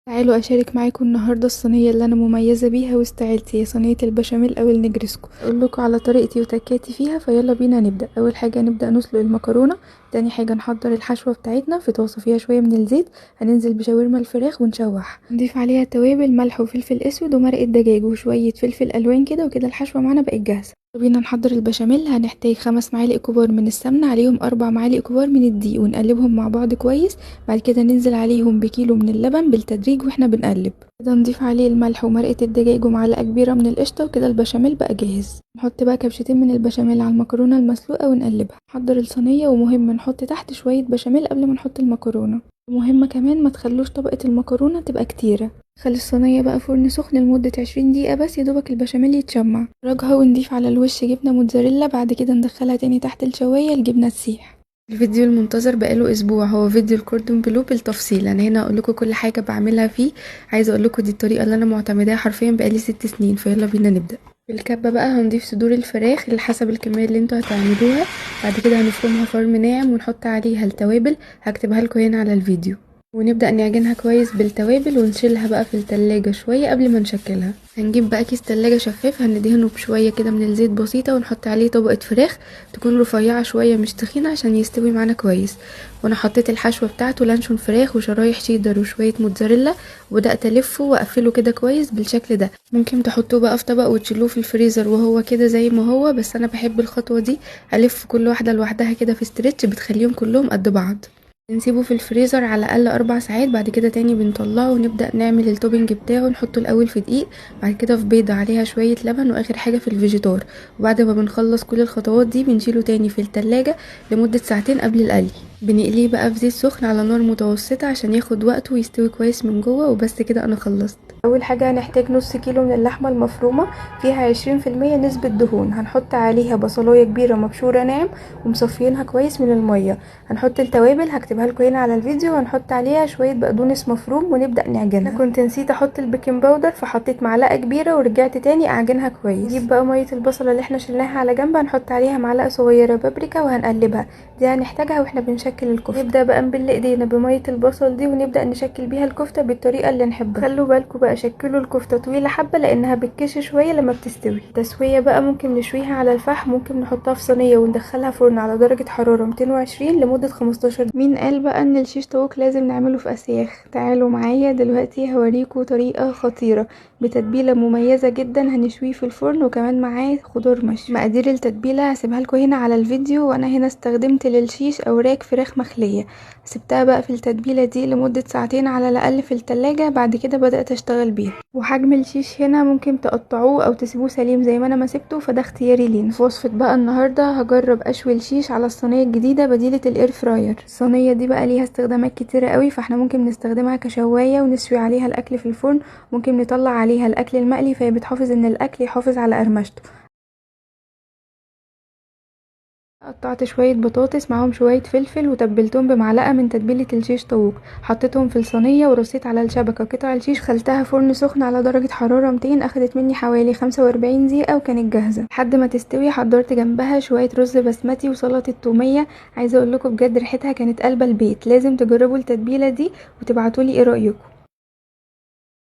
تعالوا اشارك معاكم النهارده الصينيه اللي انا مميزه بيها وسط عيلتي، هي صينيه البشاميل او النجرسكو. اقول لكم على طريقتي وتكاتي فيها، فيلا بينا نبدا. اول حاجه نبدا نسلق المكرونه، تاني حاجه نحضر الحشوه بتاعتنا في طاسه فيها شويه من الزيت. هننزل بشاورما الفراخ ونشوح، نضيف عليها توابل ملح وفلفل اسود ومرقه دجاج وشويه فلفل الوان كده، وكده الحشوه معانا بقت جاهزه. بينا نحضر البشاميل. هنحتاج 5 معالق كبار من السمنه، عليهم 4 معالق كبار من الدقيق، ونقلبهم مع بعض كويس. بعد كده ننزل عليهم بكيلو من اللبن بالتدريج واحنا بنقلب. كده نضيف عليه الملح ومرقة الدجاج ومعلقة كبيرة من القشطة، وكده البشاميل بقى جاهز. نحط بقى كبشتين من البشاميل على المكرونة المسلوقة ونقلبها. نحضر الصينية، ومهم نحط تحت شوية بشاميل قبل ما نحط المكرونة. مهمة كمان ما تخلوش طبقة المكرونة تبقى كتيرة. خلي الصينية بقى فرن سخن لمدة 20 دقيقة بس، يدوبك البشاميل يتشمع. نخرجها ونضيف على الوش جبنة موتزاريلا، بعد كده ندخلها تاني تحت الشواية الجبنة تسيح. الفيديو المنتظر بقاله اسبوع هو فيديو الكوردون بلو بالتفصيل. انا هنا اقول لكم كل حاجه بعملها فيه. عايزه اقول لكم دي الطريقه اللي انا معتمداها حرفيا بقالي 6 سنين. فيلا بينا نبدا. في الكبه بقى هنضيف صدور الفراخ اللي حسب الكميه اللي انتوا هتعملوها. بعد كده هنفرمها فرم ناعم ونحط عليها التوابل، هكتبها لكم هنا على الفيديو. ونبدأ نعجنها كويس بالتوابل ونشيلها بقى في التلاجة شوية قبل ما نشكلها. هنجيب بقى كيس تلاجة شفاف، هندهنه بشوية كده من الزيت بسيطة، ونحط عليه طبقة فراخ تكون رفيعة شوية مش تخينة عشان يستوي معانا كويس. وانا حطيت الحشوة بتاعته لانشون فراخ وشرايح شيدر وشوية موتزاريلا، وبدأت الفه واقفله كده كويس بالشكل ده. ممكن تحطوه بقى في طبق وتشيلوه في الفريزر وهو كده زي ما هو، بس انا بحب الخطوة دي. الف كل واحدة لوحدها كده في ستريتش، بتخليهم كلهم قد بعض. بنسيبه في الفريزر على الاقل 4 ساعات. بعد كده تاني بنطلعه ونبدا نعمل التوبينج بتاعه. نحطه الاول في دقيق، بعد كده في بيضه عليها شويه لبن، واخر حاجه في الفيجيتار. وبعد ما بنخلص كل الخطوات دي بنشيله تاني في التلاجة لمده ساعتين قبل القلي. بنقليه بقى في زيت سخن على نار متوسطه عشان ياخد وقته ويستوي كويس من جوه. وبس كده انا خلصت. اول حاجه هنحتاج نص كيلو من اللحمه المفرومه، فيها 20% نسبه دهون. هنحط عليها بصلايه كبيره مبشوره ناعم ومصفيينها كويس من الميه. هنحط التوابل هكتبها لكم هنا على الفيديو، وهنحط عليها شويه بقدونس مفروم ونبدا نعجنها. انا كنت نسيت احط البيكنج باودر فحطيت معلقه كبيره ورجعت تاني اعجنها كويس. نجيب بقى ميه البصله اللي احنا شلناها على جنب، هنحط عليها معلقه صغيره بابريكا وهنقلبها. دي هنحتاجها واحنا بنشكل الكفته. نبدا بقى نبل ايدينا بميه البصل دي ونبدا نشكل بيها الكفته بالطريقه اللي نحبها. خلوا بالكم بقى شكلوا الكفته طويله حبه لانها بتكش شويه لما بتستوي. التسويه بقى ممكن نشويها على الفحم، ممكن نحطها في صينيه وندخلها فرن على درجه حراره 220 لمده 15 دقيقه. مين قال بقى ان الشيش طاووق لازم نعمله في اسياخ؟ تعالوا معايا دلوقتي هوريكم طريقه خطيره بتتبيله مميزه جدا. هنشويه في الفرن وكمان معاه خضار مشوي. مقادير التتبيله هسيبها لكم هنا على الفيديو. وانا هنا استخدمت للشيش اوراق فراخ مخليه، سبتها بقى في التتبيله دي لمده ساعتين على الاقل في التلاجة. بعد كده بدات اشتغل بيها. وحجم الشيش هنا ممكن تقطعوه او تسيبوه سليم زي ما انا ما سبته، فده اختياري لينا. في وصفه بقى النهارده هجرب اشوي الشيش على الصينيه الجديده بديله الاير فراير. الصينيه دي بقى ليها استخدامات كتيره قوي، فاحنا ممكن نستخدمها كشوايه ونشوي عليها الاكل في الفرن، ممكن نطلع عليها الاكل المقلي، فهي بتحافظ ان الاكل يحافظ على قرمشته. قطعت شوية بطاطس معاهم شوية فلفل وتبلتهم بمعلقة من تتبيلة الشيش طاووق. حطيتهم في الصينية ورصيت على الشبكة قطع الشيش، خلتها فرن سخن على درجة حرارة 200. اخدت مني حوالي 45 دقيقة وكانت جاهزة. لحد ما تستوي حضرت جنبها شوية رز بسمتي وسلطة تومية. عايزة اقول لكم بجد ريحتها كانت قلب البيت. لازم تجربوا التتبيلة دي وتبعتولي ايه رأيكم.